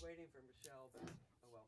waiting for Michelle, but oh well.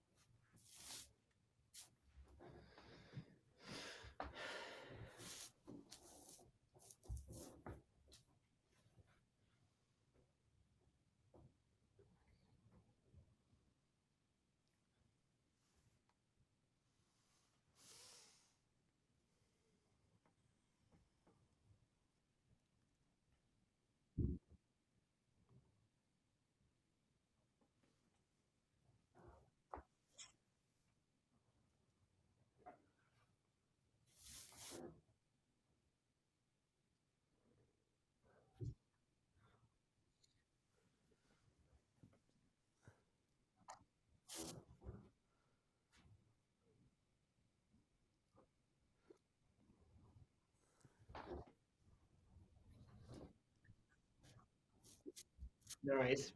Nice.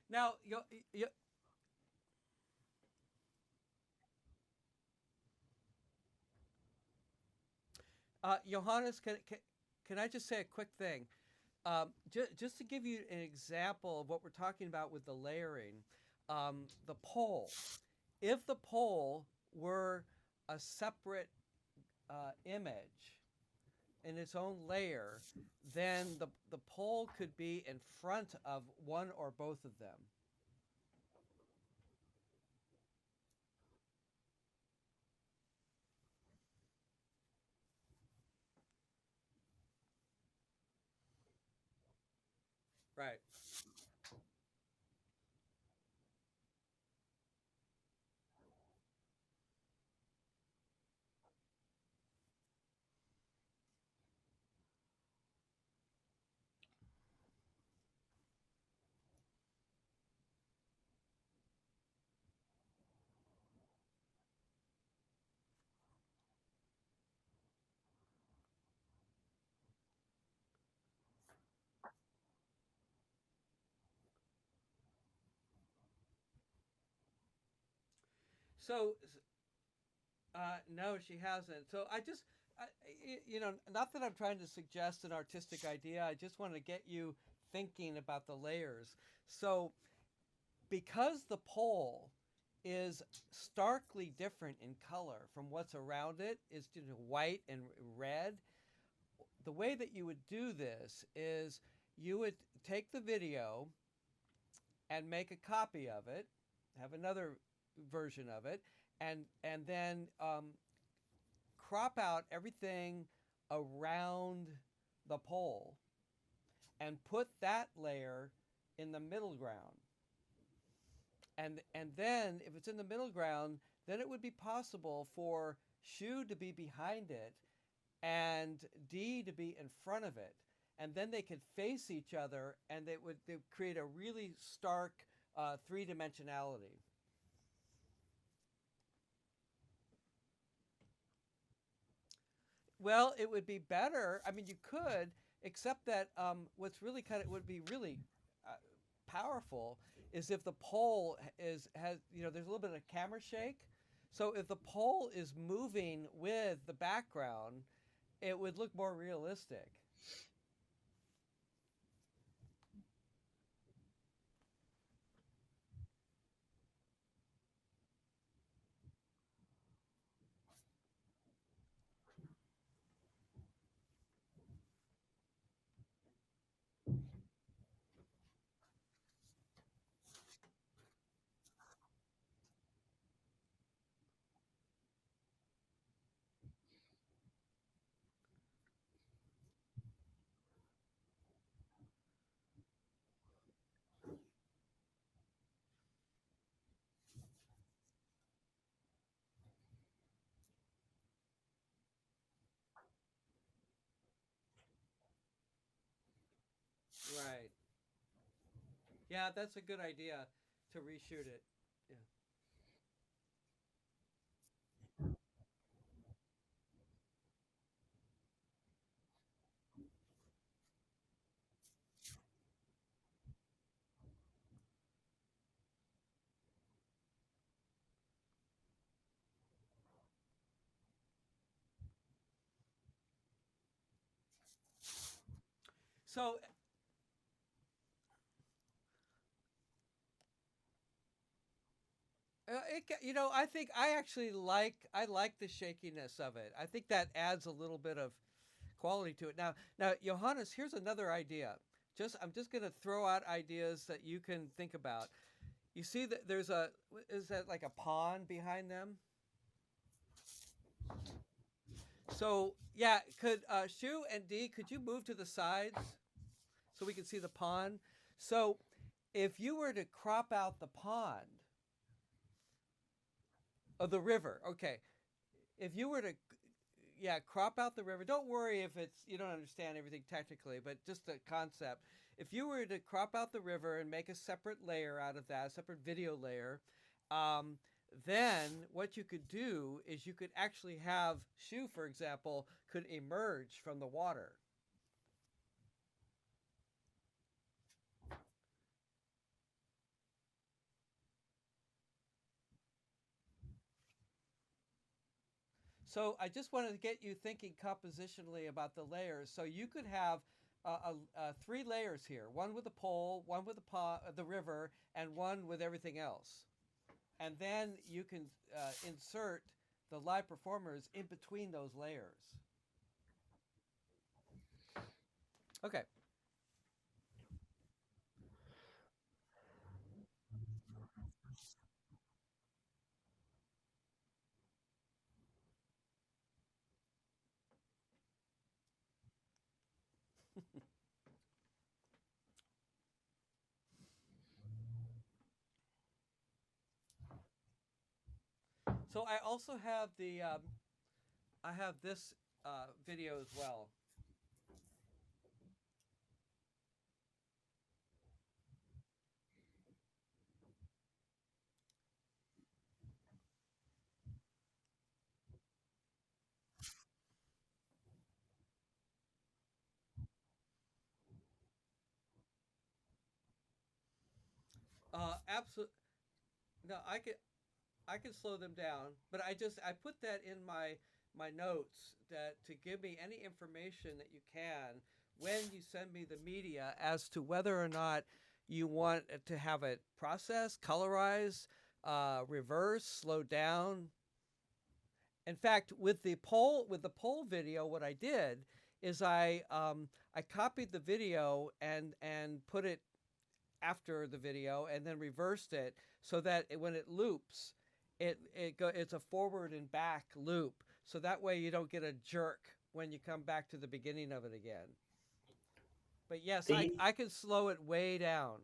Now, Johannes, can I just say a quick thing? Just to give you an example of what we're talking about with the layering, the pole. If the pole were a separate image in its own layer, then the pole could be in front of one or both of them. Right. So, no, she hasn't. So not that I'm trying to suggest an artistic idea. I just want to get you thinking about the layers. So, because the pole is starkly different in color from what's around it, is white and red. The way that you would do this is you would take the video and make a copy of it, have another version of it, and then crop out everything around the pole and put that layer in the middle ground. And then if it's in the middle ground, then it would be possible for Shu to be behind it and D to be in front of it. And then they could face each other and they would create a really stark three dimensionality. Well, it would be better. I mean, you could, except that what's really kind of would be really uh, powerful is if the pole is has there's a little bit of camera shake. So if the pole is moving with the background, it would look more realistic. Right. Yeah, that's a good idea to reshoot it. Yeah. So I think I like the shakiness of it. I think that adds a little bit of quality to it. Now, Johannes, here's another idea. I'm just going to throw out ideas that you can think about. You see that there's a is that like a pond behind them? So yeah, could Shu and D, could you move to the sides so we can see the pond? So if you were to crop out the pond of the river, okay. If you were to yeah, crop out the river. Don't worry if it's you don't understand everything technically, but just the concept. If you were to crop out the river and make a separate layer out of that, a separate video layer, um, then what you could do is you could actually have Shu, for example, could emerge from the water. So I just wanted to get you thinking compositionally about the layers. So you could have three layers here: one with the pole, one with the river, and one with everything else. And then you can insert the live performers in between those layers. Okay. So I also have I have this video as well. Absolutely. No, I can slow them down, but I put that in my notes that to give me any information that you can when you send me the media as to whether or not you want to have it processed, colorized, reverse, slow down. In fact, with the poll video, what I did is I copied the video and put it after the video and then reversed it so that when it loops, it's a forward and back loop. So that way you don't get a jerk when you come back to the beginning of it again. But yes, The I can slow it way down.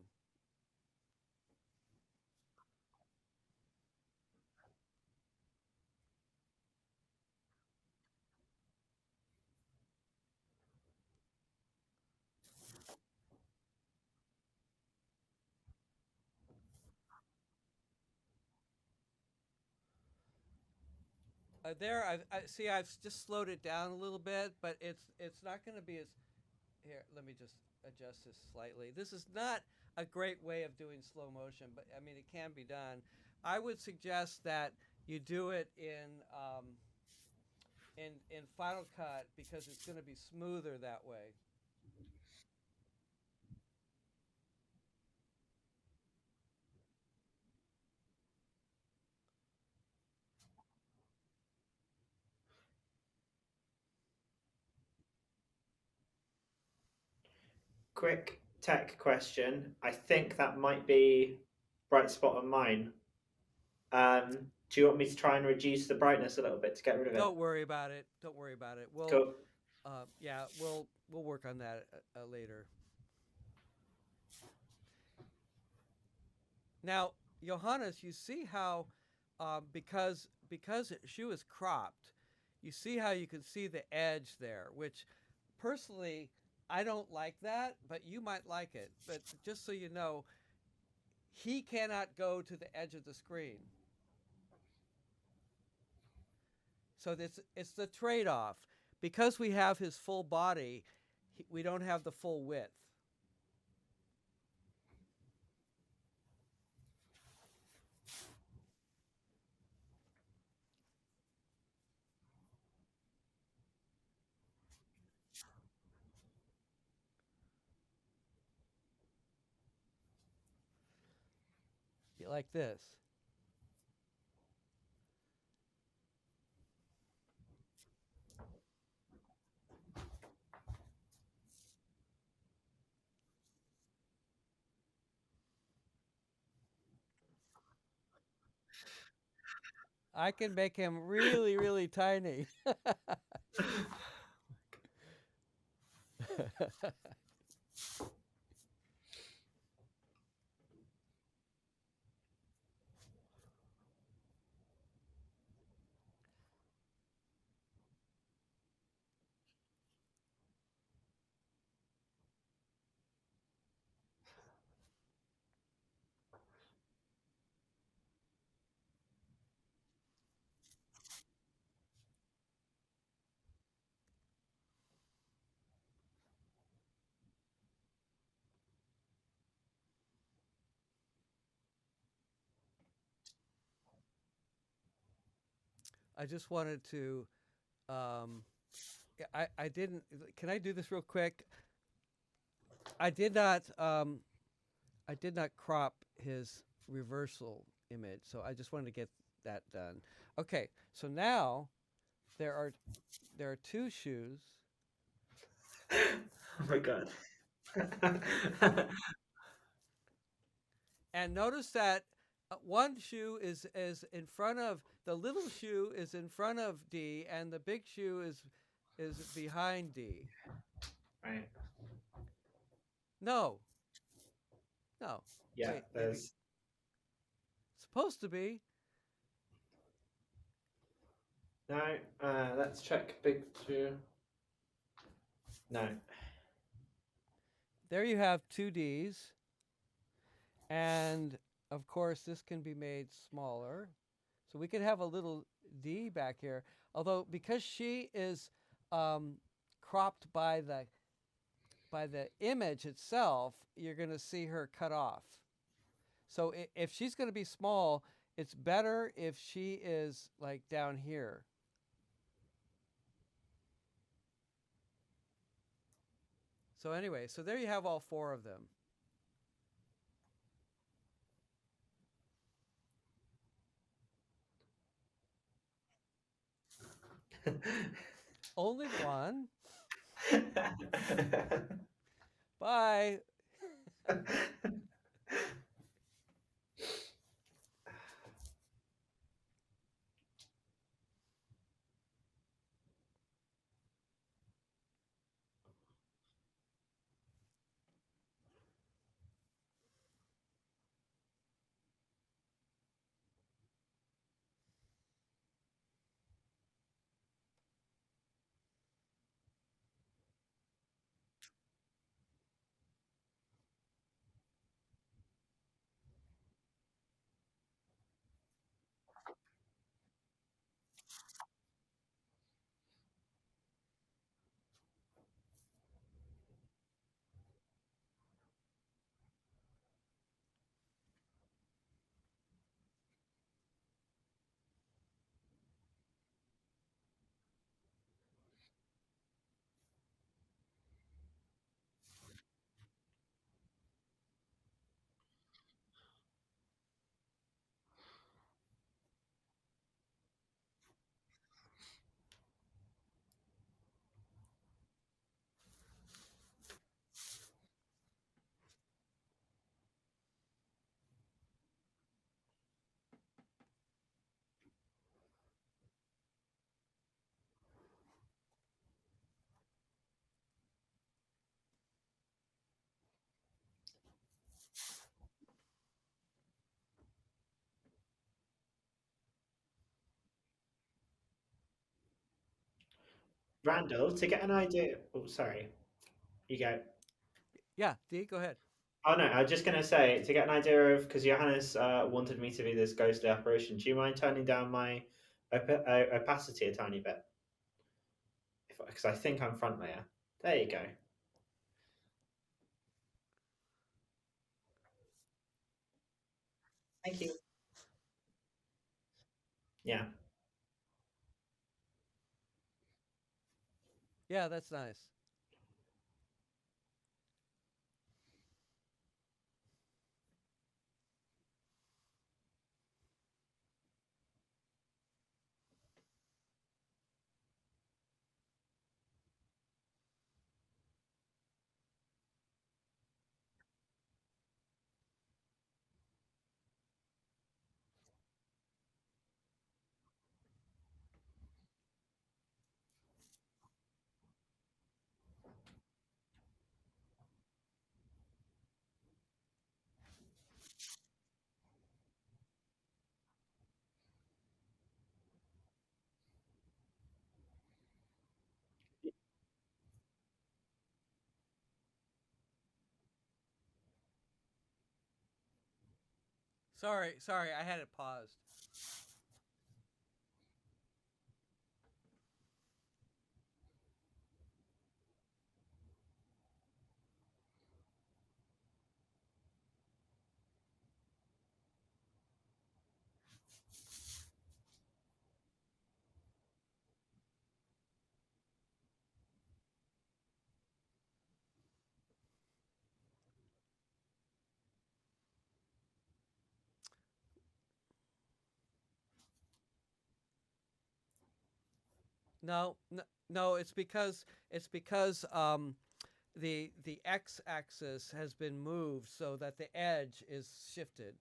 I see. I've just slowed it down a little bit, but it's not going to be as here. Let me just adjust this slightly. This is not a great way of doing slow motion, but I mean it can be done. I would suggest that you do it in Final Cut because it's going to be smoother that way. quick tech question. I think that might be bright spot on mine. Do you want me to try and reduce the brightness a little bit to get rid of it? Don't worry about it. Don't worry about it. Cool. Yeah, we'll work on that later. Now, Johannes, you see how because shoe is cropped, you see how you can see the edge there, which personally I don't like that, but you might like it. But just so you know, he cannot go to the edge of the screen. So this it's the trade-off. Because we have his full body, we don't have the full width. like this. I can make him really, really tiny. I just wanted to. Um, I didn't. Can I do this real quick? I did not. I did not crop his reversal image, so I just wanted to get that done. Okay, so now there are two shoes. Oh my god. And notice that one shoe is in front of the little shoe is in front of D, and the big shoe is behind D. Right. No, no. Yeah, Wait, maybe there's supposed to be. no. Let's check big two. No. There you have two D's, and of course this can be made smaller, so we could have a little D back here. Although because she is cropped by the image itself, you're going to see her cut off. So if she's going to be small, it's better if she is like down here. So anyway, so there you have all four of them. Only one. Bye. Randall, to get an idea. Oh, sorry. You go. Yeah, D, go ahead. Oh no, I was just gonna say to get an idea of because Johannes wanted me to be this ghostly apparition. Do you mind turning down my opacity a tiny bit? Because I think I'm front layer. There you go. Thank you. Yeah. Yeah, that's nice. Sorry, I had it paused. No, no, no. It's because the x-axis has been moved so that the edge is shifted.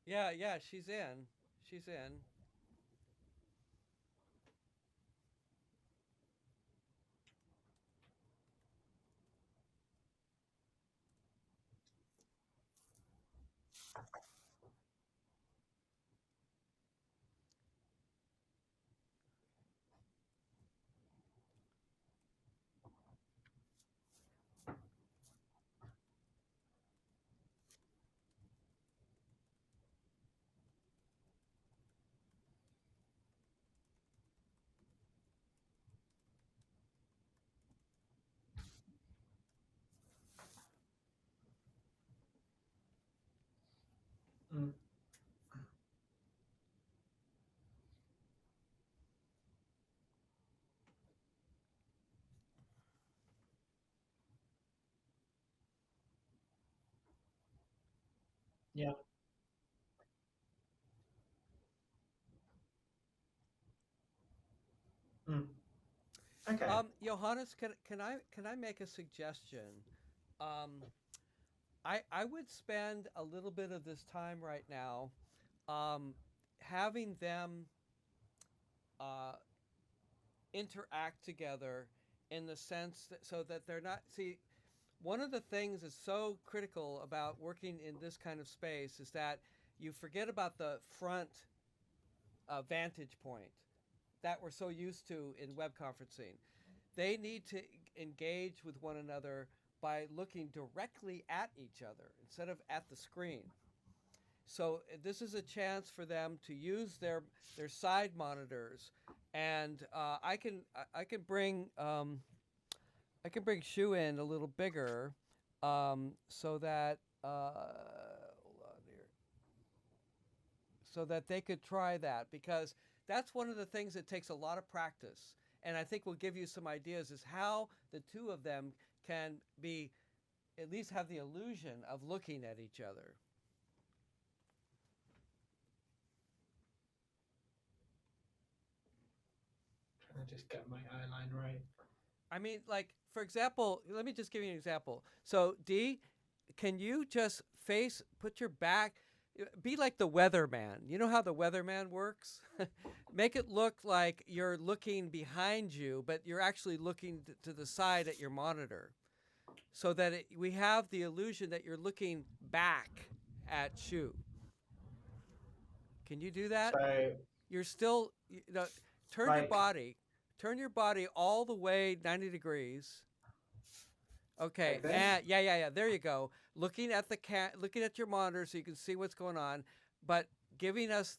Yeah, yeah. She's in. She's in. Mm. Yeah. Mm. Okay. Johannes, can I make a suggestion? Um, I would spend a little bit of this time right now, um, having them uh, interact together in the sense that so that they're not see. One of the things that's so critical about working in this kind of space is that you forget about the front vantage point that we're so used to in web conferencing. They need to engage with one another by looking directly at each other instead of at the screen. So this is a chance for them to use their side monitors, and I can bring I can bring Shu in a little bigger, so that hold on here, so that they could try that because that's one of the things that takes a lot of practice, and I think will give you some ideas is how the two of them can be at least have the illusion of looking at each other. Trying to just get my eyeline right. I mean, like for example, let me just give you an example. So D, can you just put your back, be like the weatherman. You know how the weatherman works? Make it look like you're looking behind you, but you're actually looking to the side at your monitor, so that we have the illusion that you're looking back at Shu. Can you do that? So You're still, like turn your body all the way 90 degrees. Okay, like this. and yeah. There you go. Looking at looking at your monitor so you can see what's going on, but giving us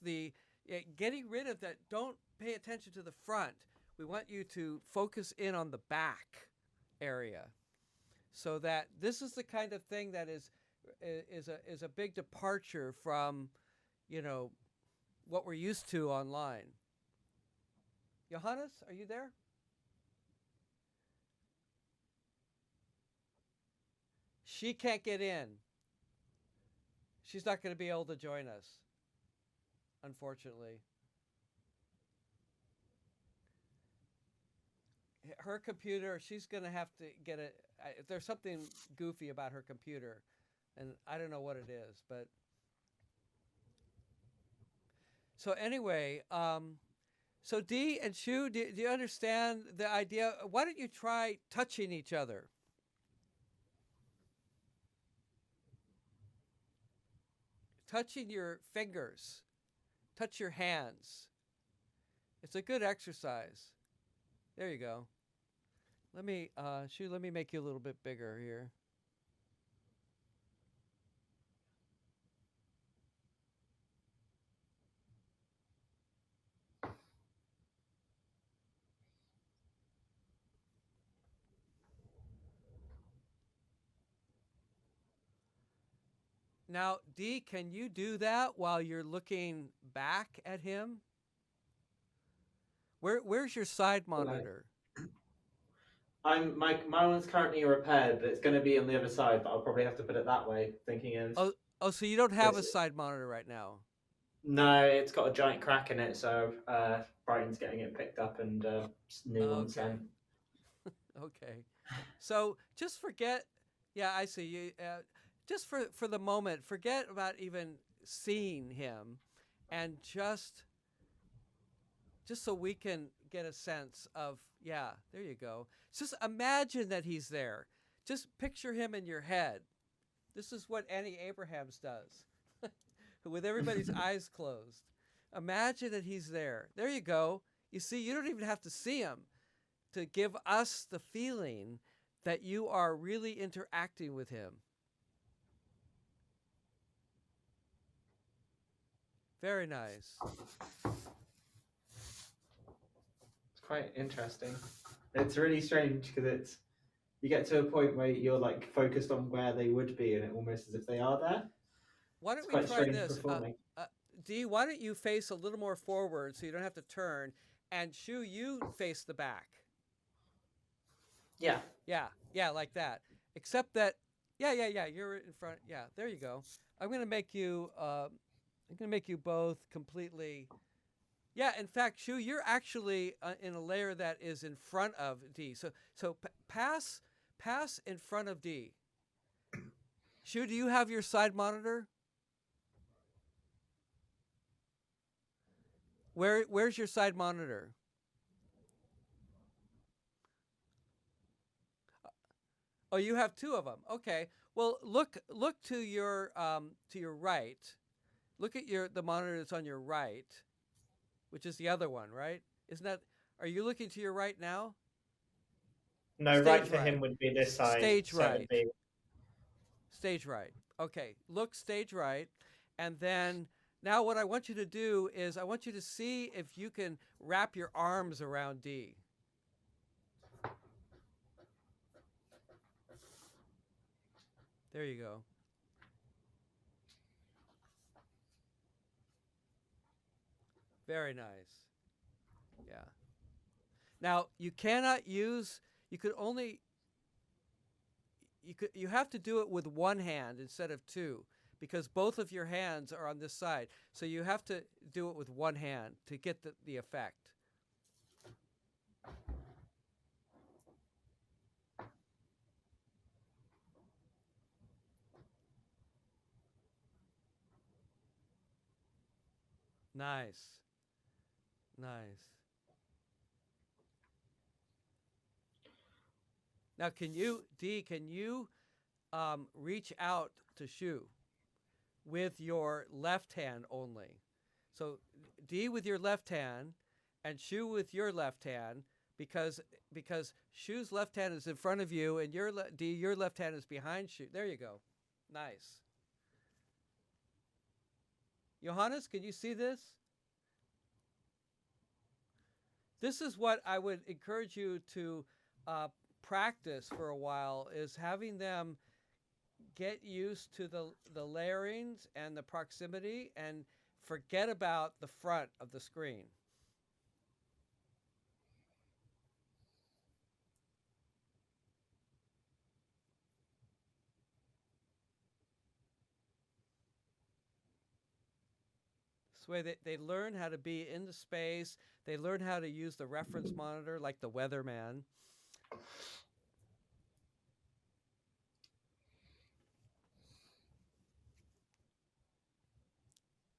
getting rid of that. Don't pay attention to the front. We want you to focus in on the back area, so that this is the kind of thing that is a big departure from, what we're used to online. Johannes, are you there? She can't get in. She's not going to be able to join us, unfortunately. Her computer, she's going to have to get it. There's something goofy about her computer, and I don't know what it is. But so anyway, so Dee and Shu, do you understand the idea? Why don't you try touching each other? Touching your fingers, touch your hands. It's a good exercise. There you go. Let me, Shu, let me make you a little bit bigger here. Now, Dee, can you do that while you're looking back at him? Where's your side monitor? My one's currently repaired, but it's going to be on the other side. But I'll probably have to put it that way. Thinking of So you don't have a this. side monitor right now. No, it's got a giant crack in it, so Brighton's getting it picked up and new one Okay. sent. Okay. So just forget. Yeah, I see you. Just for the moment, forget about even seeing him, and just so we can get a sense of, yeah, there you go. Just imagine that he's there. Just picture him in your head. This is what Annie Abrahams does with everybody's eyes closed. Imagine that he's there. There you go. You see, you don't even have to see him to give us the feeling that you are really interacting with him. Very nice. It's quite interesting. It's really strange because you get to a point where you're like focused on where they would be, and it almost as if they are there. Why don't It's we quite try strange this? performing. Dee, why don't you face a little more forward so you don't have to turn, and Shu, you face the back. Yeah. Yeah, like that. Except that, yeah, you're in front. Yeah, there you go. I'm gonna make you both completely. Yeah, in fact, Shu, you're actually in a layer that is in front of D. So pass in front of D. Shu, do you have your side monitor? Where's your side monitor? Oh, you have two of them. Okay. Well, look to your right. Look at the monitor that's on your right, which is the other one, right? Isn't that? Are you looking to your right now? No, Stage right for right. him would be this side. Stage So it'd right. be Stage right. Okay. Look stage right, and then now what I want you to do is I want you to see if you can wrap your arms around D. There you go. Very nice. Yeah. Now you cannot use. You have to do it with one hand instead of two, because both of your hands are on this side. So you have to do it with one hand to get the effect. Nice. Nice. Now, can you reach out to Shu with your left hand only? So D with your left hand and Shu with your left hand because Shu's left hand is in front of you and D your left hand is behind Shu. There you go. Nice. Johannes, can you see this? This is what I would encourage you to practice for a while, is having them get used to the layerings and the proximity and forget about the front of the screen. This way they learn how to be in the space. They learn how to use the reference monitor like the weatherman.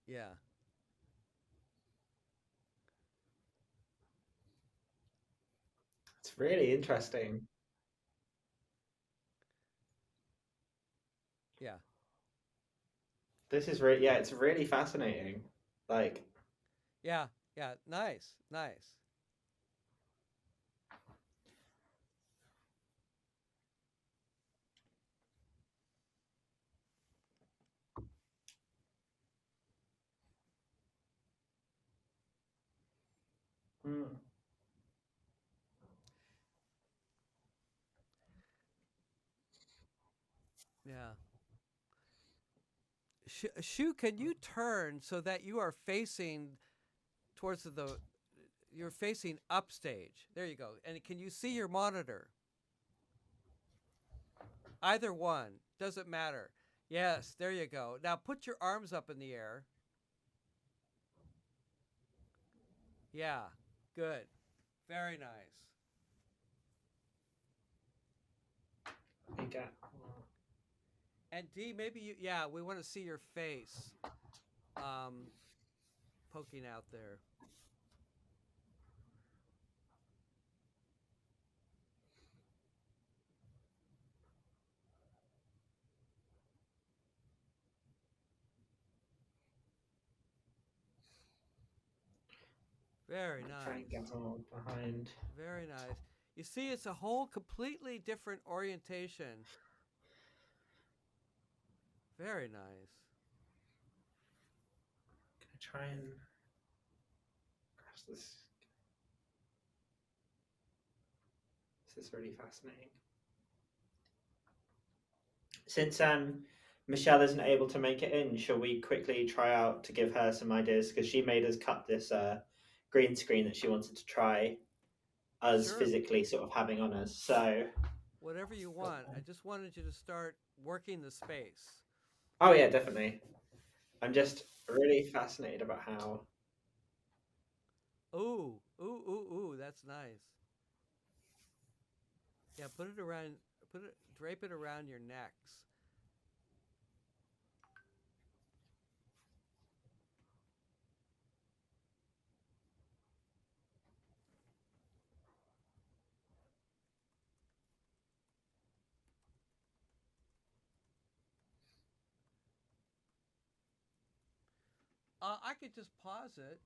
Yeah. It's really interesting. Yeah. This is really, yeah, it's really fascinating. Like, Yeah. Yeah. Nice. Nice. mm, Yeah. Shu, can you turn so that you are facing towards you're facing upstage? There you go. And can you see your monitor? Either one. Doesn't matter. Yes, there you go. Now put your arms up in the air. Yeah. Good. Very nice. I get. And D, maybe yeah, we want to see your face um, poking out there. Very Try and nice. get all behind. Very nice. You see, it's a whole completely different orientation. Very nice. Gonna try and grasp this. This is really fascinating. Since Michelle isn't able to make it in, shall we quickly try out to give her some ideas? Because she made us cut this green screen that she wanted to try us Sure. physically sort of having on us. So, Whatever you want. I just wanted you to start working the space. oh yeah, definitely. I'm just really fascinated about how. Ooh, ooh, ooh, ooh. That's nice. Yeah, put it around. Drape it around your necks. I could just pause it.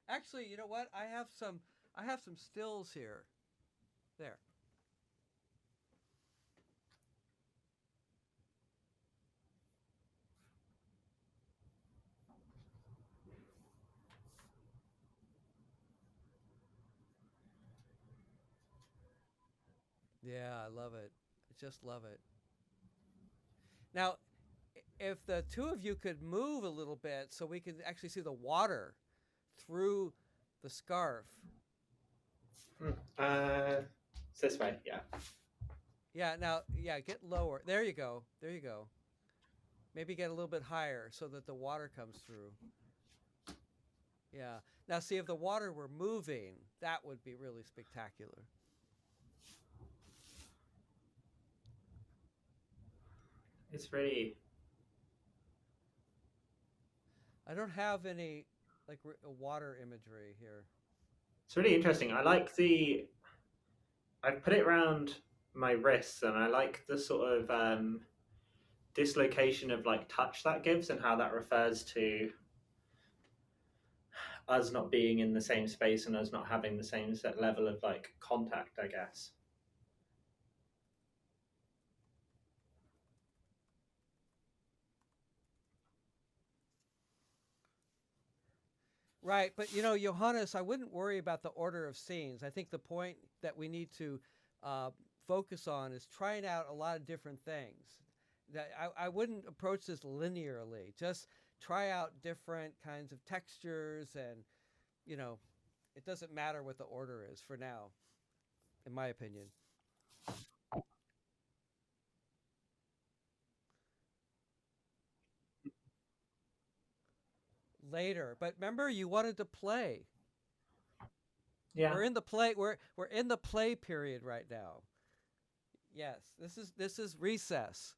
Actually, you know what? I have some stills here. There. Yeah, I love it. I just love it. Now, if the two of you could move a little bit so we could actually see the water through the scarf. It's this way, yeah. Yeah, now, yeah, get lower. There you go. There you go. Maybe get a little bit higher so that the water comes through. Yeah. Now, see, if the water were moving, that would be really spectacular. It's really, I don't have any like water imagery here. it's really interesting. I like the. I've put it around my wrists, and I like the sort of dislocation of like touch that gives and how that refers to us not being in the same space and us not having the same set level of like contact, I guess. Right, but Johannes, I wouldn't worry about the order of scenes. I think the point that we need to uh, focus on is trying out a lot of different things. That I wouldn't approach this linearly. Just try out different kinds of textures, and you know, it doesn't matter what the order is for now, in my opinion. Later, but remember, you wanted to play. Yeah. We're in the play. We're in the play period right now. Yes, this is recess.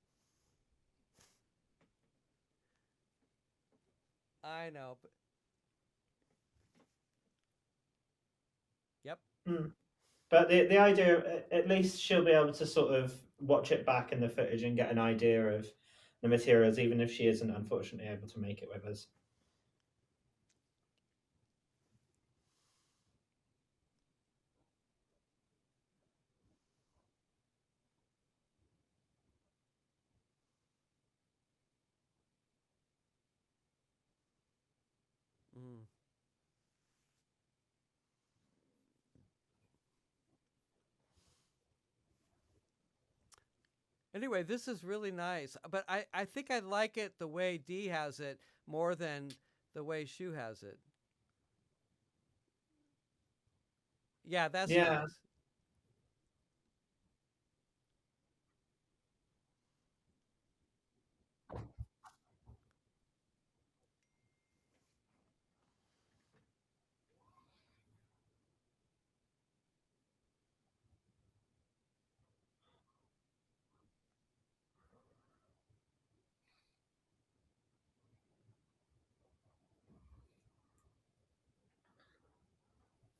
I know, but yep. Mm. But the idea, at least she'll be able to sort of watch it back in the footage and get an idea of the materials, even if she isn't unfortunately able to make it with us. Mm. Anyway, this is really nice, but I think I like it the way D has it more than the way Shu has it. Yeah, that's Yeah. nice.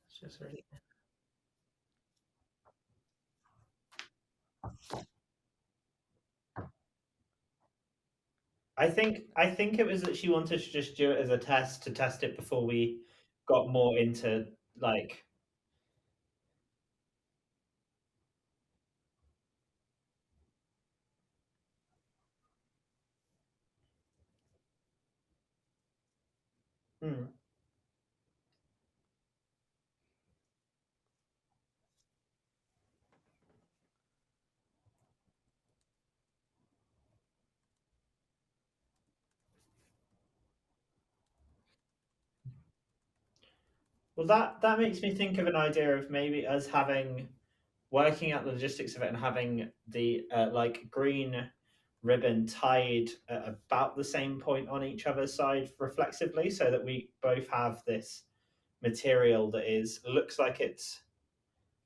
It's just really. I think it was that she wanted to just do it as a test to test it before we got more into like. Hmm. Well, that makes me think of an idea of maybe us having working out the logistics of it and having the like green ribbon tied at about the same point on each other's side reflexively, so that we both have this material that is looks like it's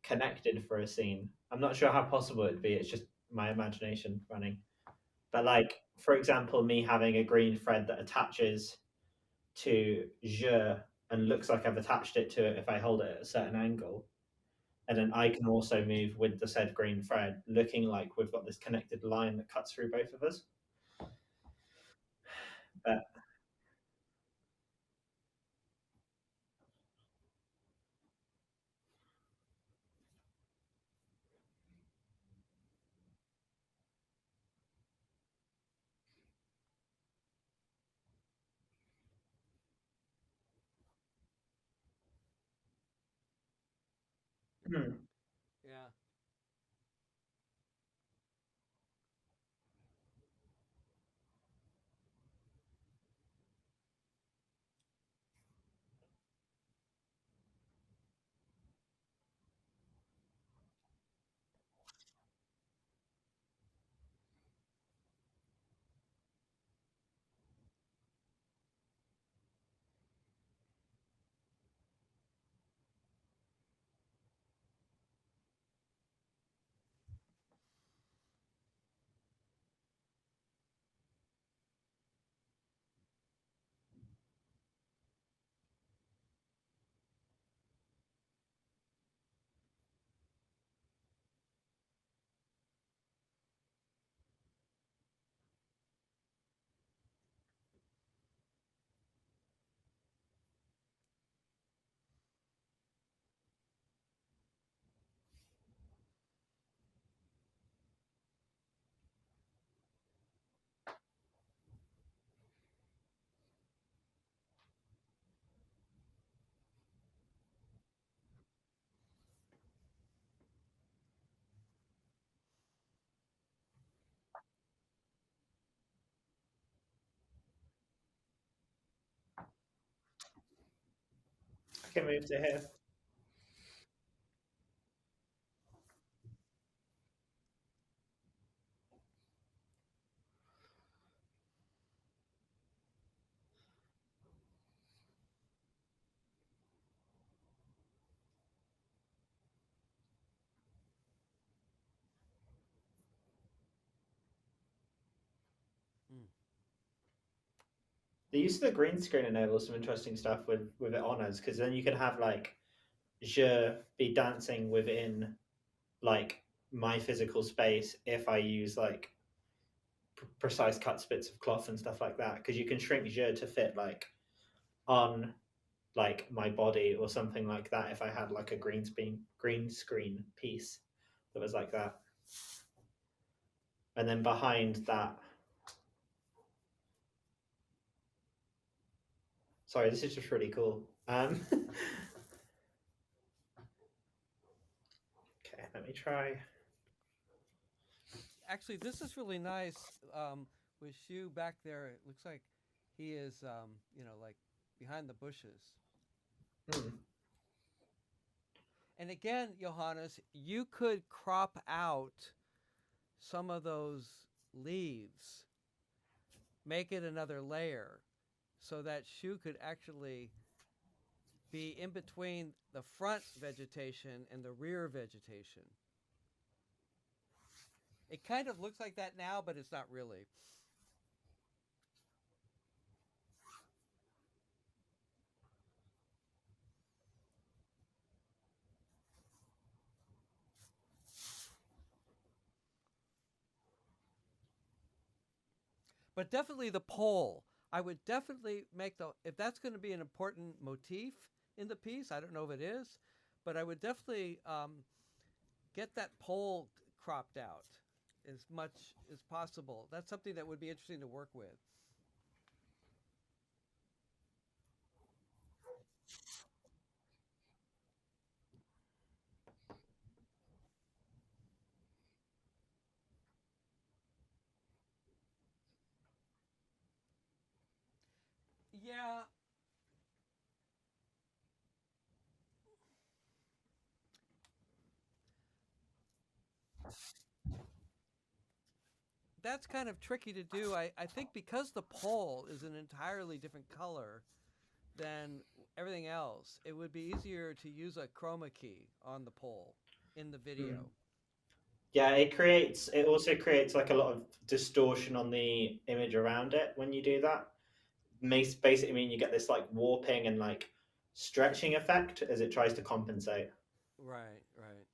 connected for a scene. I'm not sure how possible it'd be. It's just my imagination running. But like, for example, me having a green thread that attaches to je and looks like I've attached it to it if I hold it at a certain angle. And then I can also move with the said green thread, looking like we've got this connected line that cuts through both of us. But hmm, Yeah. can move to here. Mm. The use of the green screen enables some interesting stuff with it on us, because then you can have like je be dancing within like my physical space if I use like precise cut bits of cloth and stuff like that, because you can shrink je to fit like on like my body or something like that if I had like a green screen piece that was like that. And then behind that, sorry, this is just really cool. Okay, let me try. Actually, this is really nice. With Shu back there, it looks like he is, like behind the bushes. Hmm. And again, Johannes, you could crop out some of those leaves, make it another layer, so that Shu could actually be in between the front vegetation and the rear vegetation. It kind of looks like that now, but it's not really. But definitely the pole. I would definitely make the, if that's going to be an important motif in the piece, I don't know if it is, but I would definitely get that pole cropped out as much as possible. That's something that would be interesting to work with. Yeah, that's kind of tricky to do. I think because the pole is an entirely different color than everything else, it would be easier to use a chroma key on the pole in the Hmm. video. Yeah, it also creates like a lot of distortion on the image around it when you do that. Makes basically mean you get this like warping and like stretching effect as it tries to compensate. Right, right.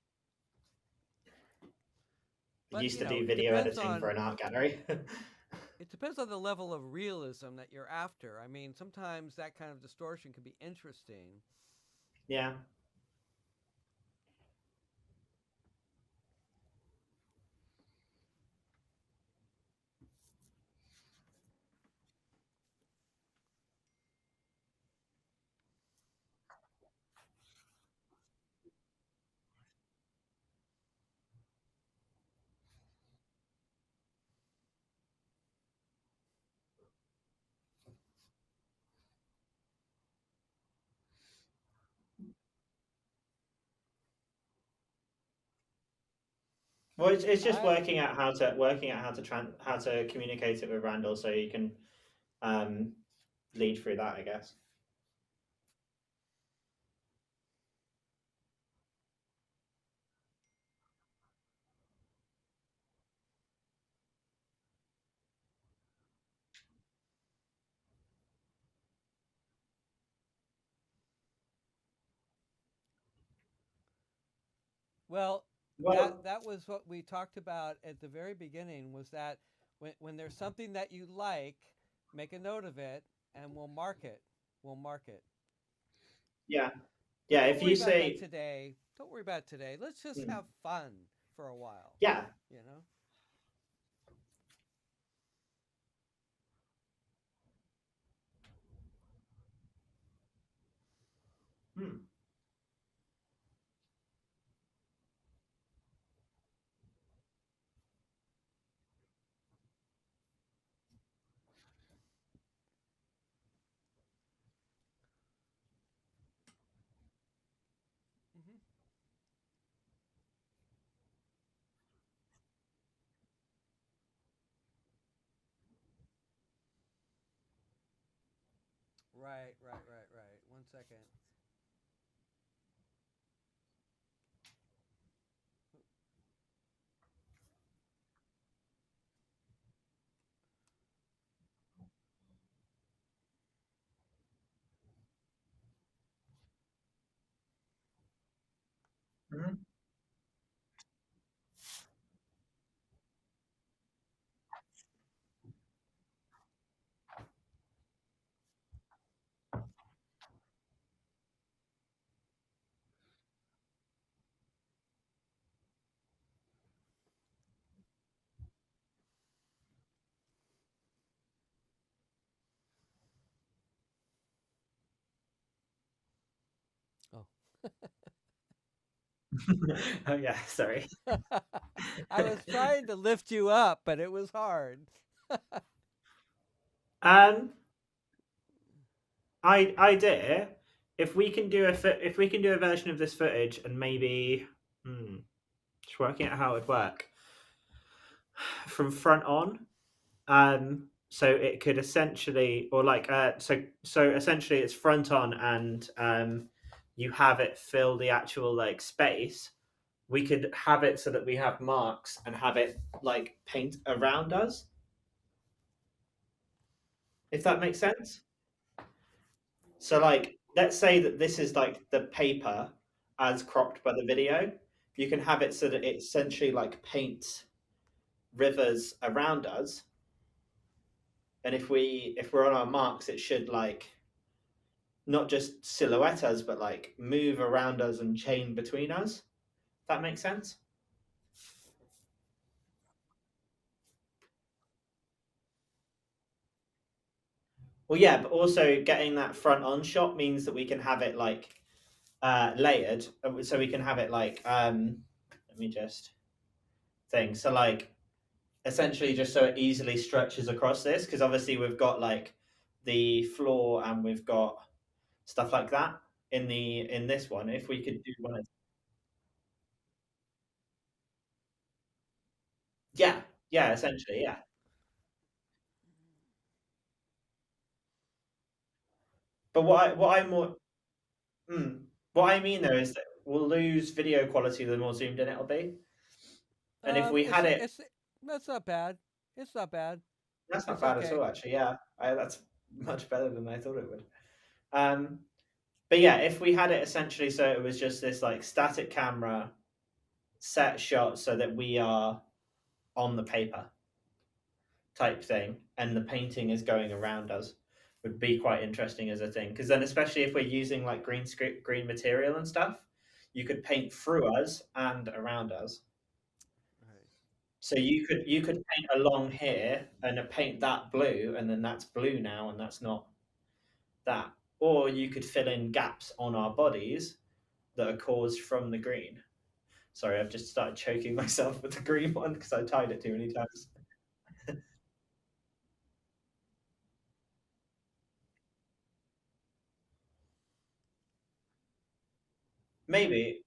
I But used to do it video depends editing for on an art gallery. the level of realism that you're after. I mean, sometimes that kind of distortion can be interesting. Yeah. Well, it's just I how to communicate it with Randall, so you can um, lead through that, I guess. Well, that Well, that was what we talked about at the very beginning was that when there's something that you like, make a note of it and we'll mark it. We'll mark it. yeah, But yeah. don't If worry you about that say, today. Don't worry about it today. Let's just hmm, have fun for a while, yeah, you know? hmm. Right, right, right, right. 1 second. Mhm. Oh. Oh yeah, sorry. I was trying to lift you up, but it was hard. um, idea. If we can do if we can do a version of this footage and maybe, just working out how it would work from front on. So it could essentially, or like, so essentially, it's front on, and you have it fill the actual like space. We could have it so that we have marks and have it like paint around us, if that makes sense. So, like, let's say that this is like the paper as cropped by the video. You can have it so that it essentially like paints rivers around us, and if we're on our marks, it should like not just silhouette us, but like move around us and chain between us. That makes sense. Well, yeah, but also getting that front on shot means that we can have it like layered, so we can have it like let me just think. So like essentially just so it easily stretches across this, because obviously we've got like the floor and we've got stuff like that in this one. If we could do one, yeah, yeah, essentially, yeah. But mm, what I mean though is that we'll lose video quality the more zoomed in it'll be. And if we had it, It's that's not bad. It's not bad. that's not It's bad at okay. all, actually. Yeah, that's much better than I thought it would. Um, but yeah, if we had it essentially so it was just this like static camera set shot so that we are on the paper type thing and the painting is going around us would be quite interesting as a thing, because then especially if we're using like green material and stuff, you could paint through us and around us. Right. So you could paint along here and paint that blue, and then that's blue now, and that's not that. Or you could fill in gaps on our bodies that are caused from the green. Sorry, I've just started choking myself with the green one because I tied it too many times. Maybe,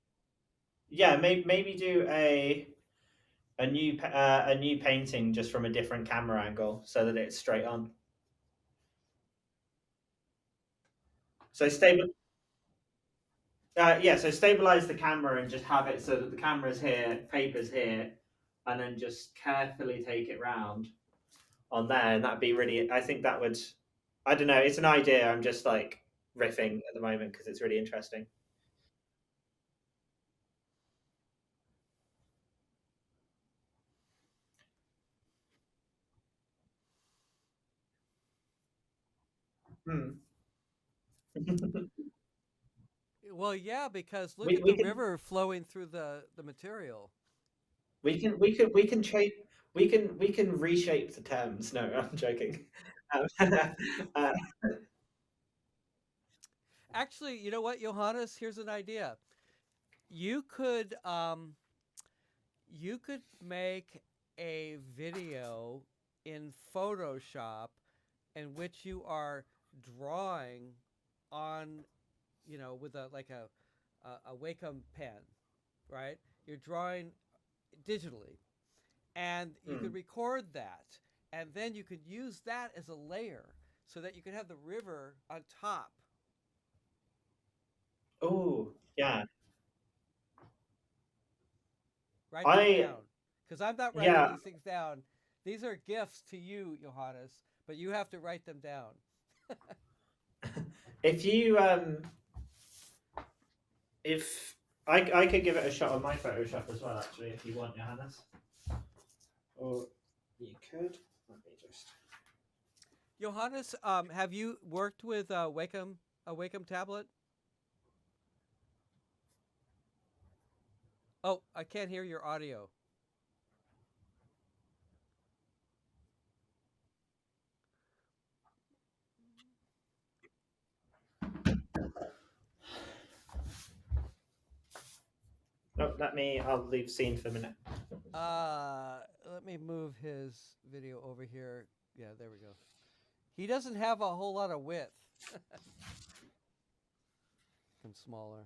yeah, maybe do a new painting just from a different camera angle so that it's straight on. So yeah, so stabilize the camera and just have it so that the camera's here, paper's here, and then just carefully take it round on there, and that'd be really. I think that would. I don't know. It's an idea. I'm just like riffing at the moment because it's really interesting. Hmm. Well, yeah, because look we at the we can river flowing through the material. we can shape we can reshape the terms. No, I'm joking. Um, uh, Actually, you know what, Johannes? Here's an idea. You could you could make a video in Photoshop in which you are drawing on, with a like a Wacom pen, right? You're drawing digitally, and you could hmm. record that, and then you could use that as a layer. so that you can have the river on top. Oh, yeah. Write that I down. Because I'm not writing yeah. these things down. These are gifts to you, Johannes, but you have to write them down. If you if I could give it a shot on my Photoshop as well, actually, if you want, Johannes. Or you could. Let me just. Johannes, have you worked with a Wacom tablet? Oh, I can't hear your audio. No, let me. I'll leave scene for a minute. Let me move his video over here. Yeah, there we go. He doesn't have a whole lot of width. And smaller.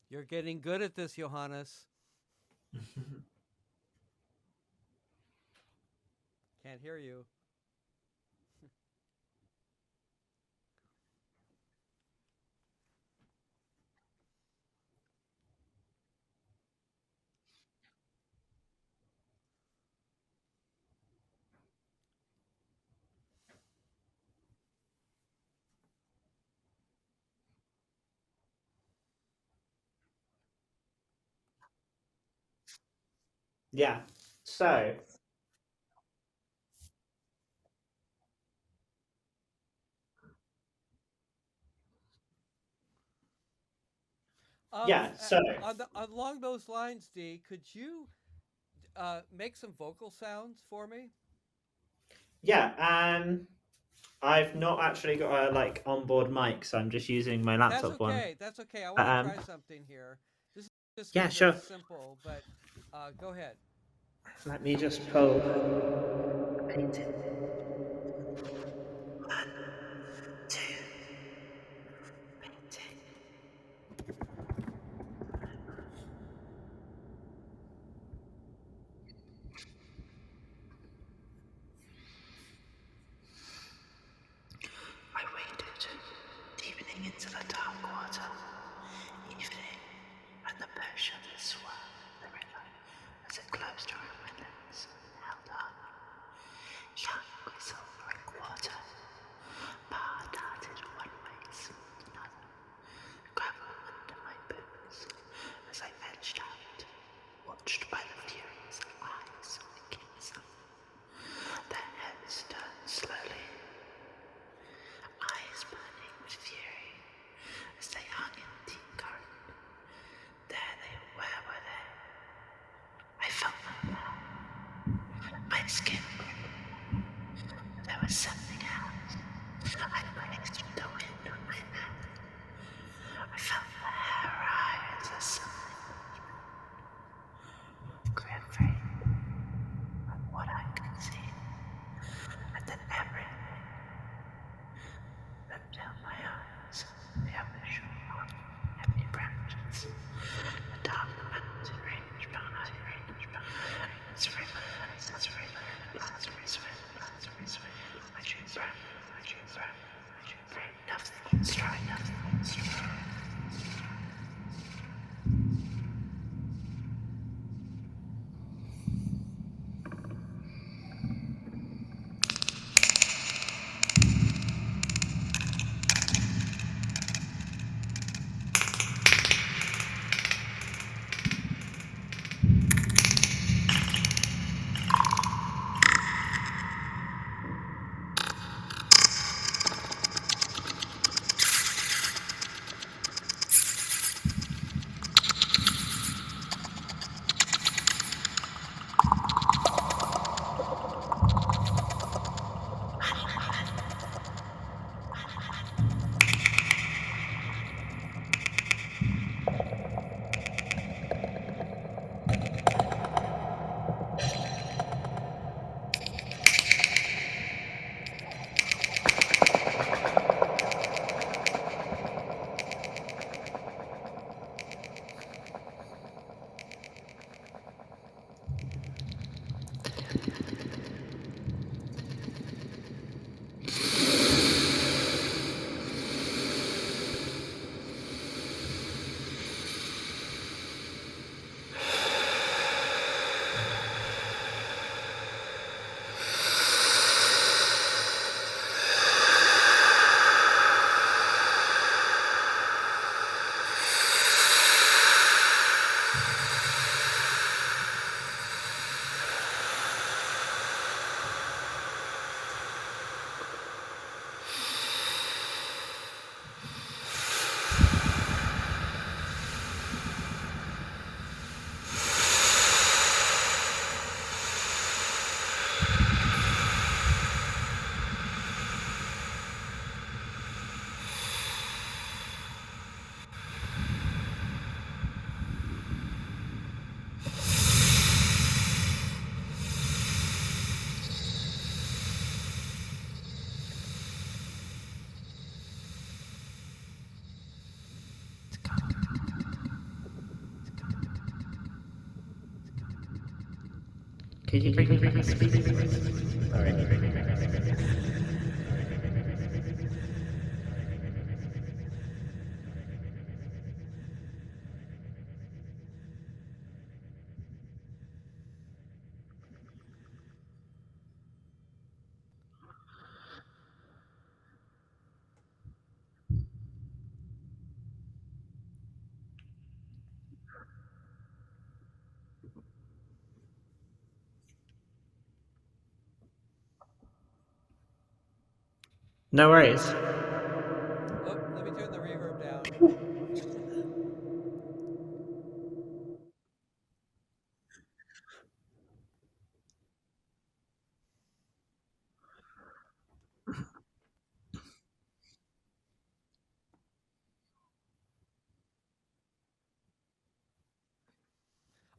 You're getting good at this, Johannes. Can't hear you. Yeah. So Um, yeah. So along those lines, D, could you make some vocal sounds for me? yeah. I've not actually got a like onboard mic, so I'm just using my That's laptop one. okay. That's okay. I want to try something here. This is just Yeah, very sure. simple, but go ahead. Let me just pull. Painting. Two. Painting. I waited, deepening into the dark water. Evening, and the potion swirled the river as it closed around my lips and held on. Young whistle like water. Bar darted one way, seemed another. Gravel under my boots as I edged out, watched by the furious eyes of the king's son. Their heads turned slowly, eyes burning with fury as they hung in deep current. There they were they? I felt them there. My skin gripped. There was something else. I braced with the wind on my neck. I felt the hair rise as something grew from what I could see, and then everything looked down my eyes. The ambition of heavy branches, the dark mountain range behind its river, I drew Could you bring me back a speaker voice? Sorry. No worries. Oh, let me turn the reverb down.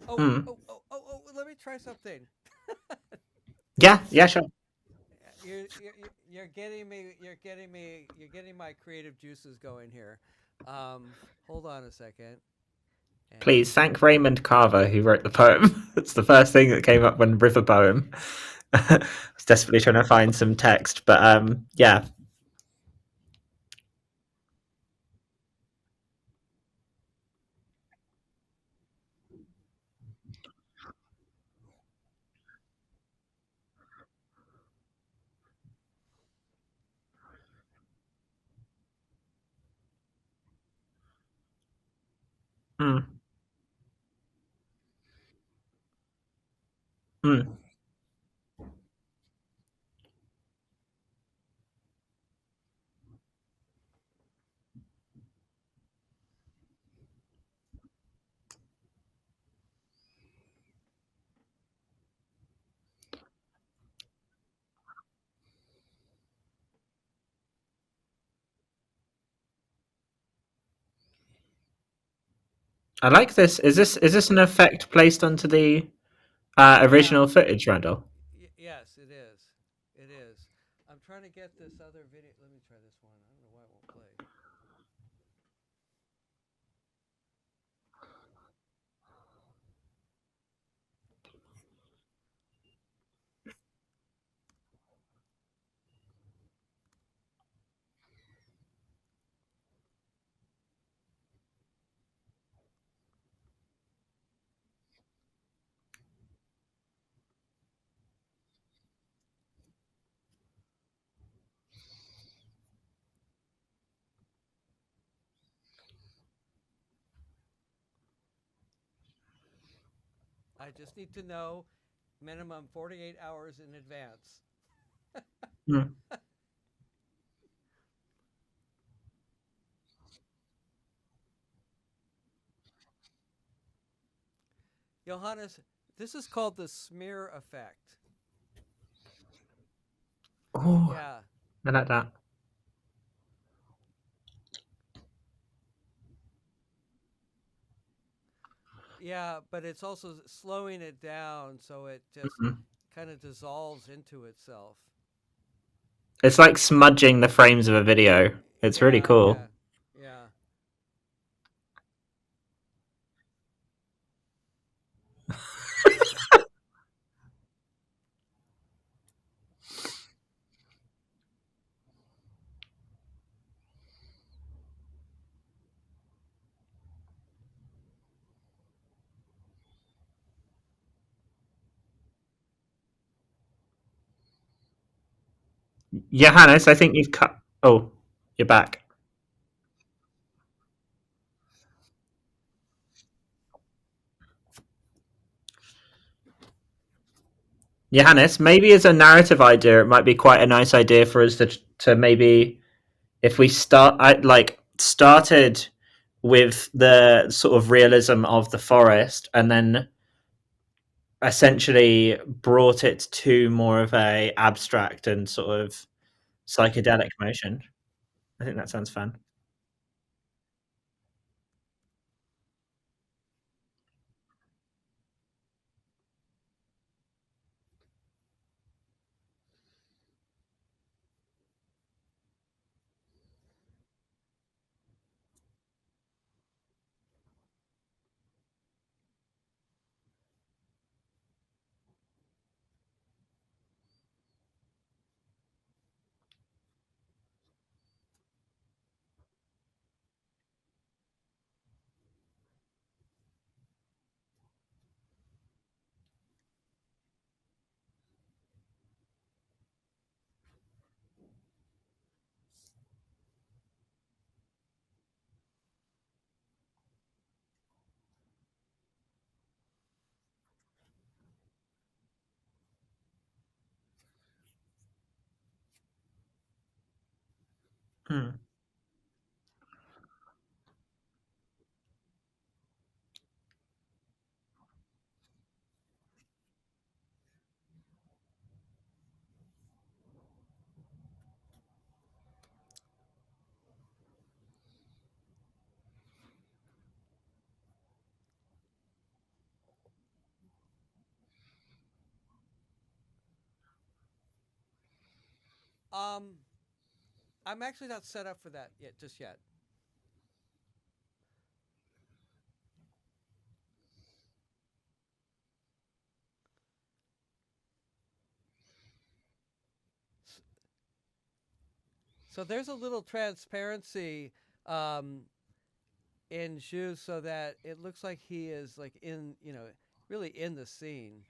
Oh, Hmm. let me try something. Yeah, yeah, sure. You're getting me. You're getting me. You're getting my creative juices going here. Hold on a second. And Please thank Raymond Carver who wrote the poem. It's the first thing that came up when River Poem. I was desperately trying to find some text, but yeah. Mm, mm. I like this. Is this an effect placed onto the yeah, original footage, Randall? yes, it is. It is. I'm trying to get this other video. Let me try this one. I don't know why it won't play. I just need to know minimum 48 hours in advance. Mm. Johannes, this is called the smear effect. Oh, Yeah. I like that. Yeah, but it's also slowing it down so it just Mhm. kind of dissolves into itself. It's like smudging the frames of a video. It's really Yeah, cool. yeah, yeah. Johannes, I think you've cut. Oh, you're back. Johannes, maybe as a narrative idea, it might be quite a nice idea for us to maybe if we started with the sort of realism of the forest and then essentially brought it to more of a abstract and sort of psychedelic motion. I think that sounds fun. Hmm. Um, I'm actually not set up for that yet, just yet. So there's a little transparency um, in Zhu, so that it looks like he is like in, really in the scene.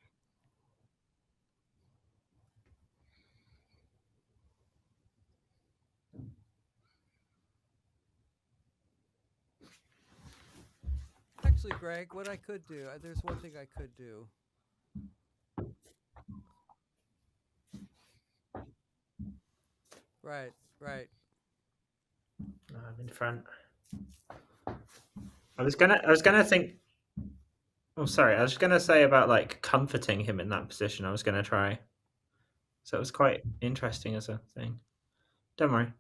Actually, Greg, what I could do, there's one thing I could do. Right, right. I'm in front. I was gonna think. Oh, sorry. I was gonna say about like comforting him in that position. I was gonna try. So it was quite interesting as a thing. Don't worry.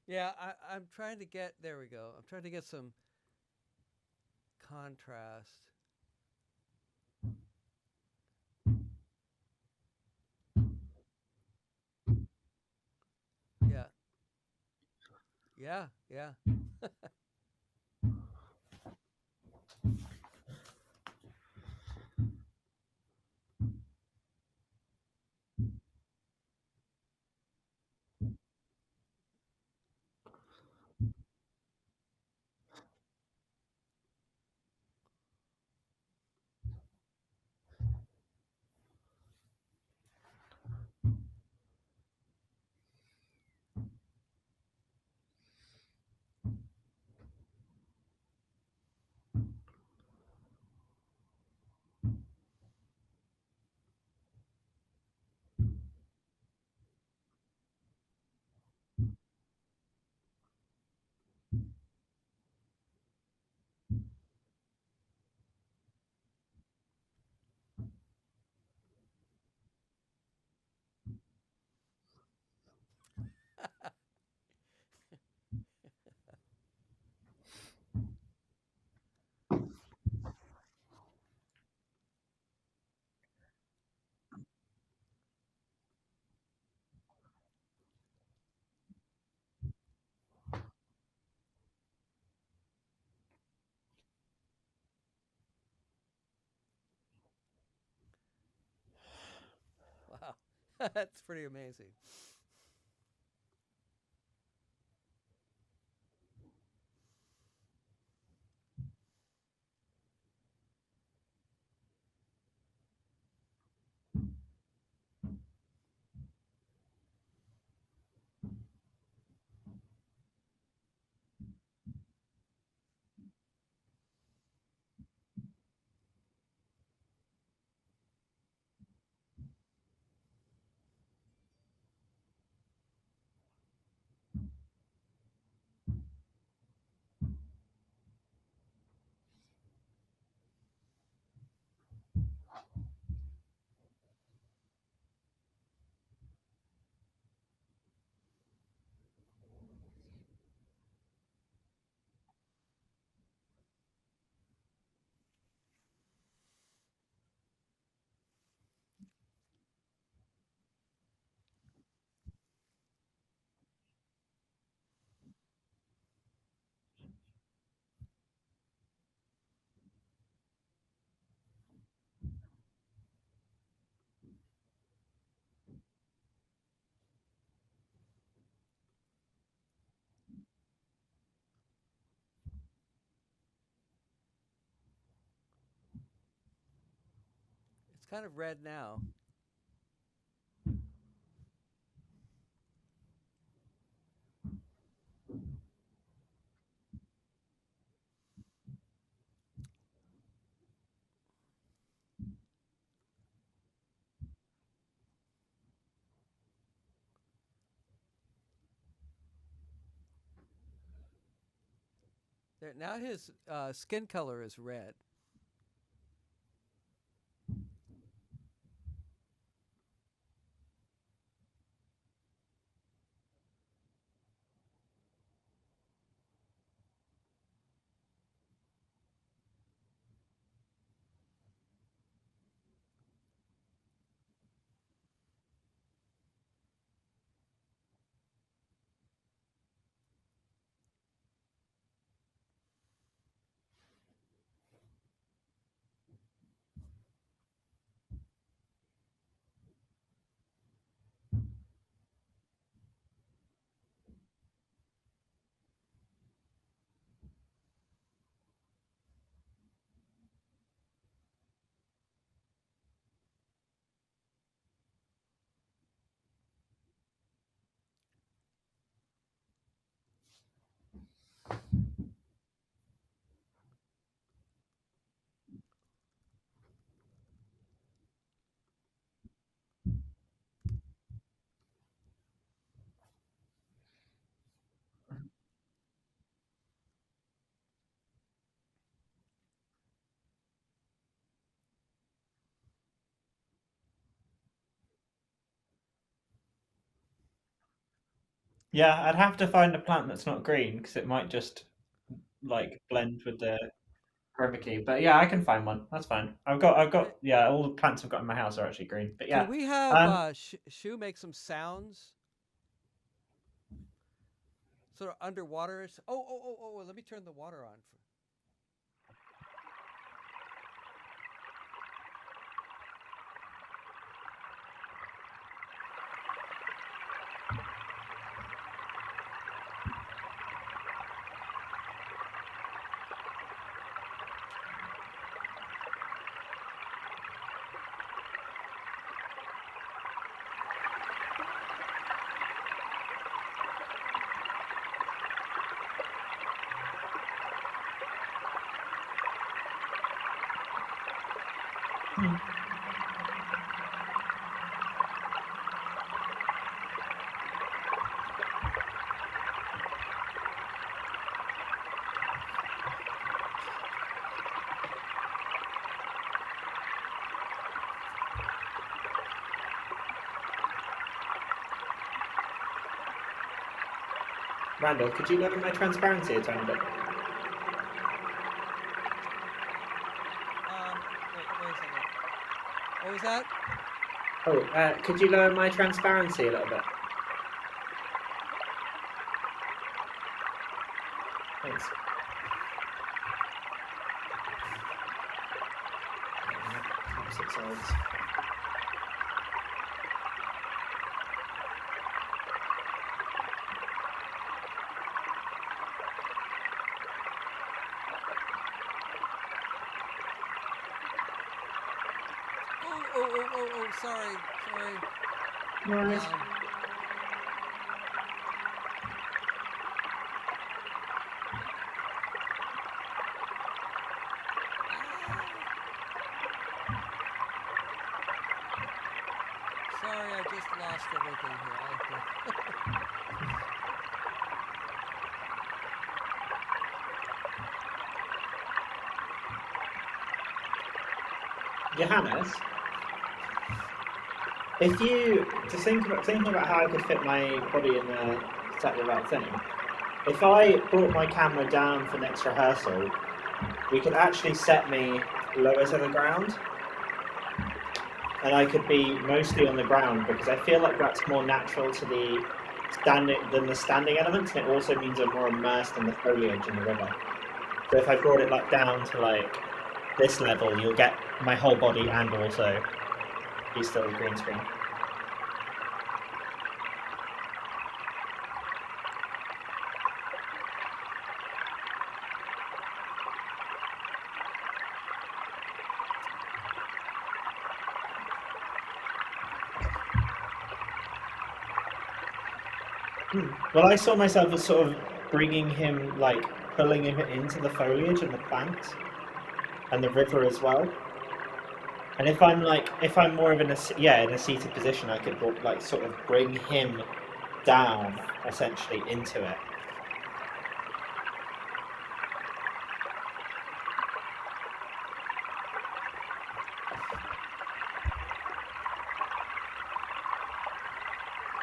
Yeah, I'm trying to get. There we go. I'm trying to get some contrast. Yeah, yeah, yeah. Wow, that's pretty amazing. It's kind of red now. There, now his skin color is red. Yeah, I'd have to find a plant that's not green because it might just like blend with the chroma key. But yeah, I can find one. That's fine. Okay. Yeah, all the plants I've got in my house are actually green. But Can yeah, we have um, Shu make some sounds, sort of underwater? Oh! Let me turn the water on. Randall, could you lower my transparency a tiny bit? Wait a second. What was that? Oh, could you lower my transparency a little bit? Thanks. Opposite sides. Oh! Sorry. No worries. Sorry, I just lost everything here. Johannes, if you just thinking about how I could fit my body in the set without thing, if I brought my camera down for next rehearsal, we could actually set me lower to the ground, and I could be mostly on the ground because I feel like that's more natural to the standing elements, and it also means I'm more immersed in the foliage in the river. So if I brought it like down to like this level, you'll get my whole body and also be still green screen. Well, I saw myself as sort of bringing him, like pulling him into the foliage and the plants and the river as well. And if I'm more of in a seated position, I could like sort of bring him down essentially into it.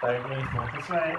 Don't move more this way.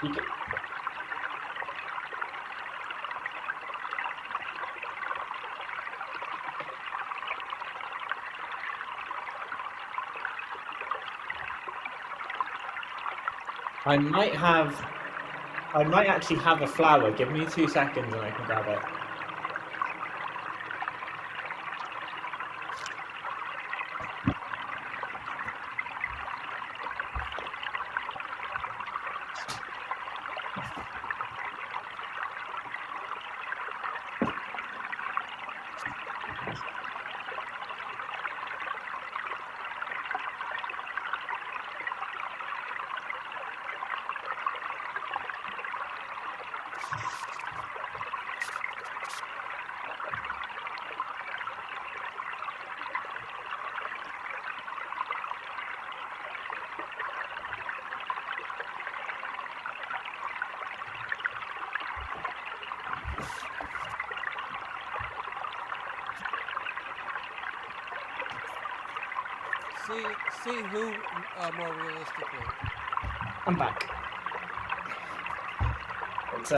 You can, I might actually have a flower. Give me 2 seconds and I can grab it. See who more realistically. I'm back. It's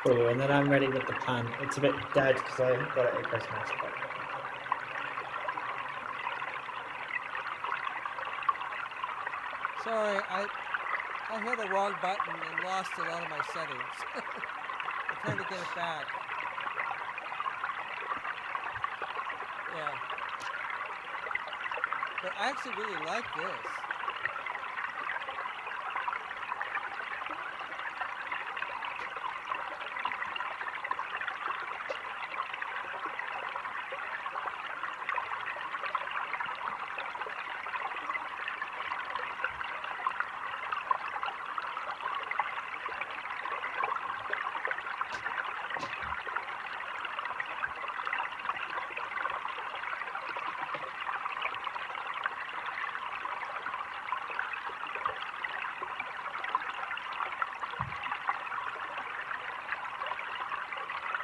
cool. And then I'm ready with the plant. It's a bit dead because I got it at Christmas. But... Sorry, I hit a wrong button and lost a lot of my settings. I'm trying to get it back. Yeah. But I actually really like this.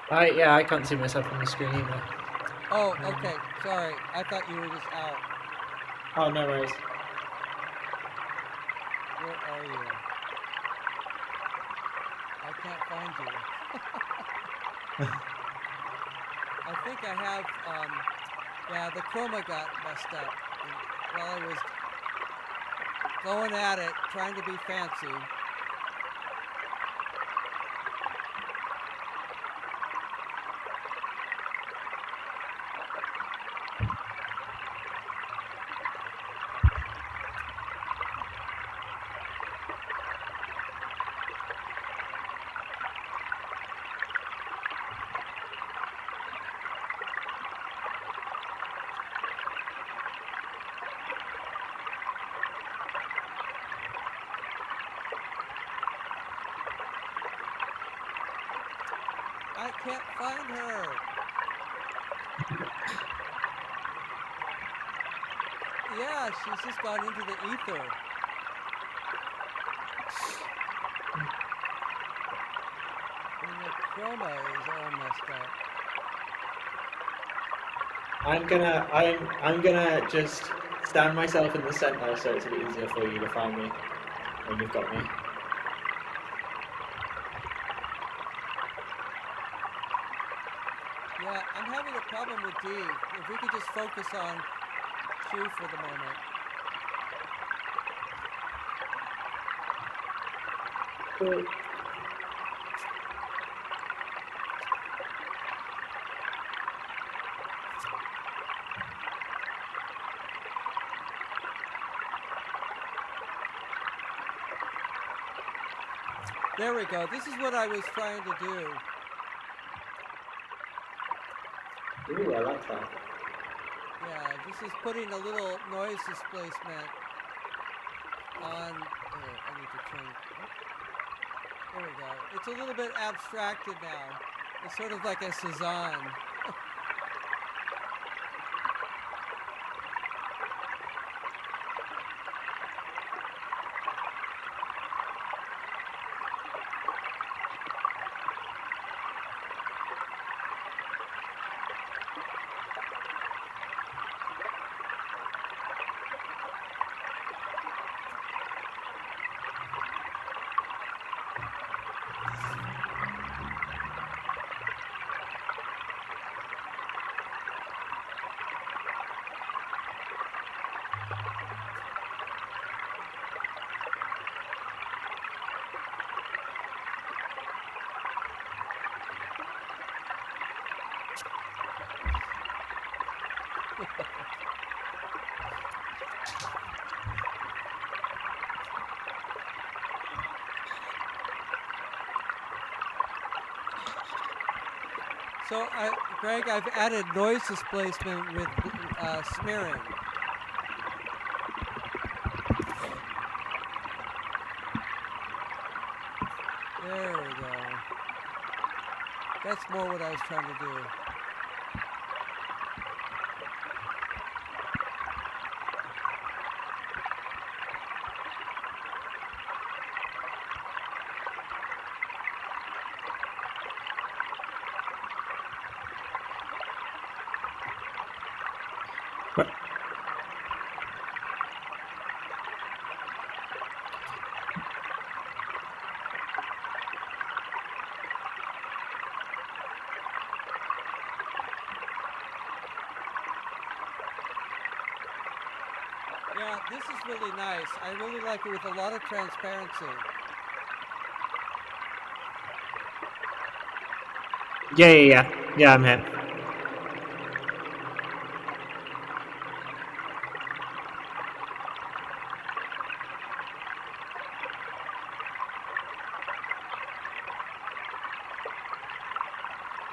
I can't see myself on the screen either. Oh, okay. Sorry. I thought you were just out. Oh, no worries. Where are you? I can't find you. I think I have, yeah, the chroma got messed up while I was going at it, trying to be fancy. I can't find her. Yeah, she's just gone into the ether. And the chroma is all messed up. I'm gonna just stand myself in the center so it's a bit easier for you to find me when you've got me. Yeah, I'm having a problem with D. If we could just focus on Q for the moment. Cool. There we go. This is what I was trying to do. Ooh, I like that. Yeah, this is putting a little noise displacement on. I need to turn. There we go. It's a little bit abstracted now. It's sort of like a Cezanne. So, Greg, I've added noise displacement with smearing. There we go. That's more what I was trying to do. What? Yeah, this is really nice. I really like it with a lot of transparency. Yeah, I'm here.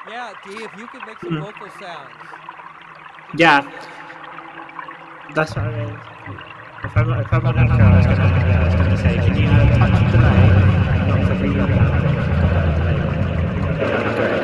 Yeah, D, if you could make some vocal sounds. Yeah. That's what I mean. If I'm on echo, I was gonna say, can you touch delay, not for reverb now, but if you've got a delay one, that'd be great.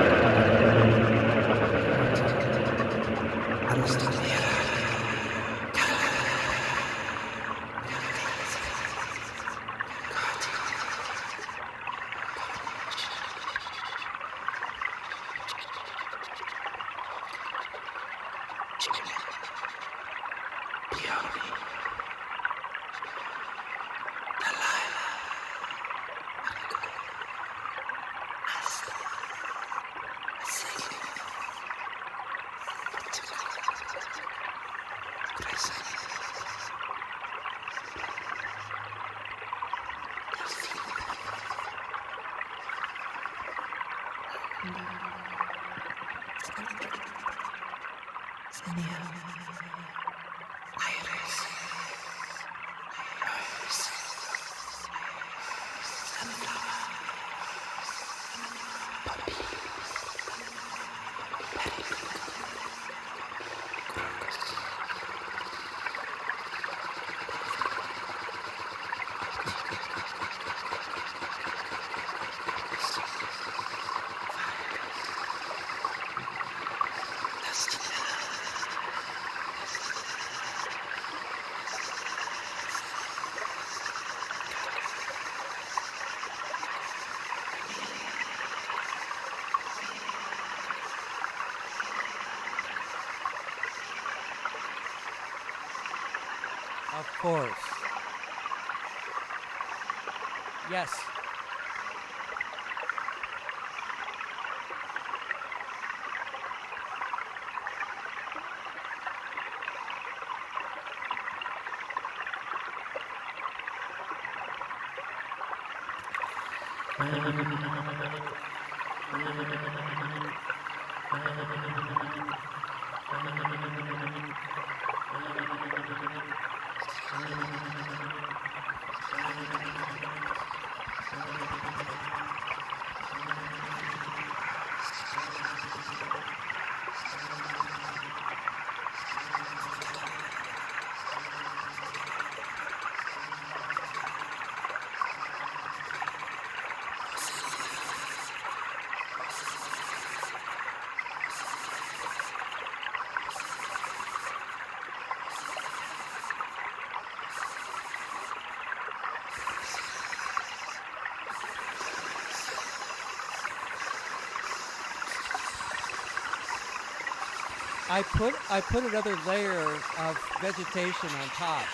Of course. Yes. I put another layer of vegetation on top.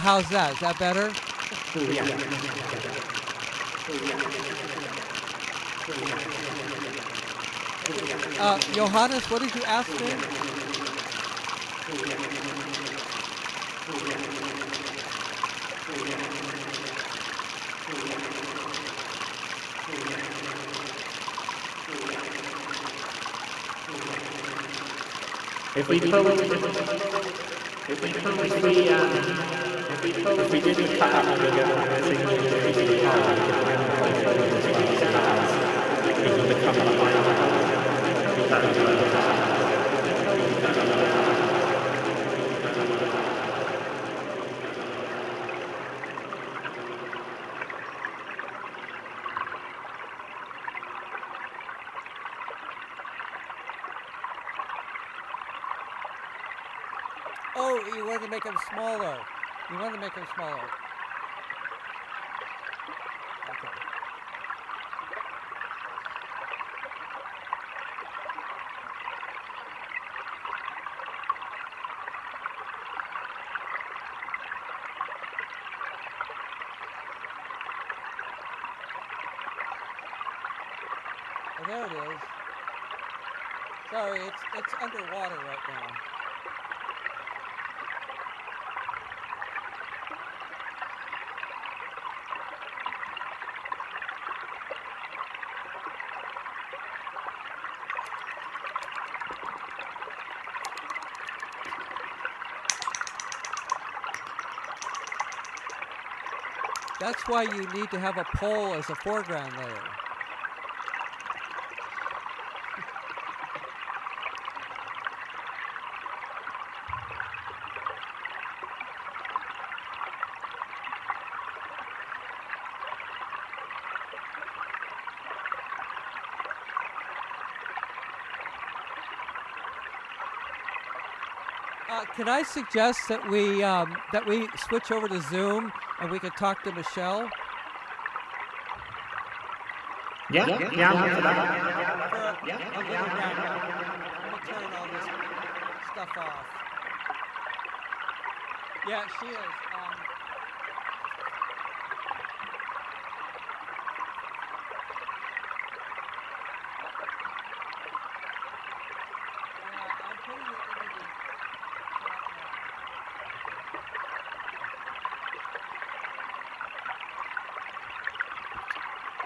How's that? Is that better? Johannes, what did you ask me? If we didn't cut out the Oh, you wanted to make them smaller. You wanted to make them smaller. Okay. Oh, there it is. Sorry, it's underwater right now. That's why you need to have a pole as a foreground layer. Can I suggest that we switch over to Zoom and we could talk to Michelle? Yeah, I'm for that. Okay, we're back up. I'm gonna turn all this stuff off. Yeah, she is. Yeah, I'm putting it into the chat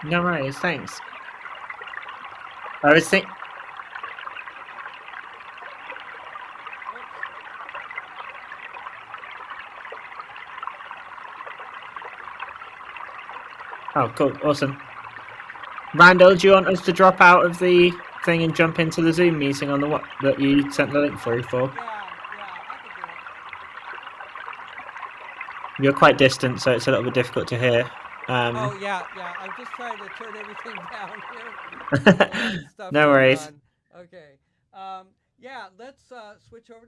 No worries, thanks. I was thinking. Oh, cool, awesome. Randall, do you want us to drop out of the thing and jump into the Zoom meeting on the what that you sent the link through for? Yeah, I could do it. You're quite distant, so it's a little bit difficult to hear. Oh yeah. I'm just trying to turn everything down here. There's a lot of stuff No going worries. on. Okay. Yeah, let's switch over to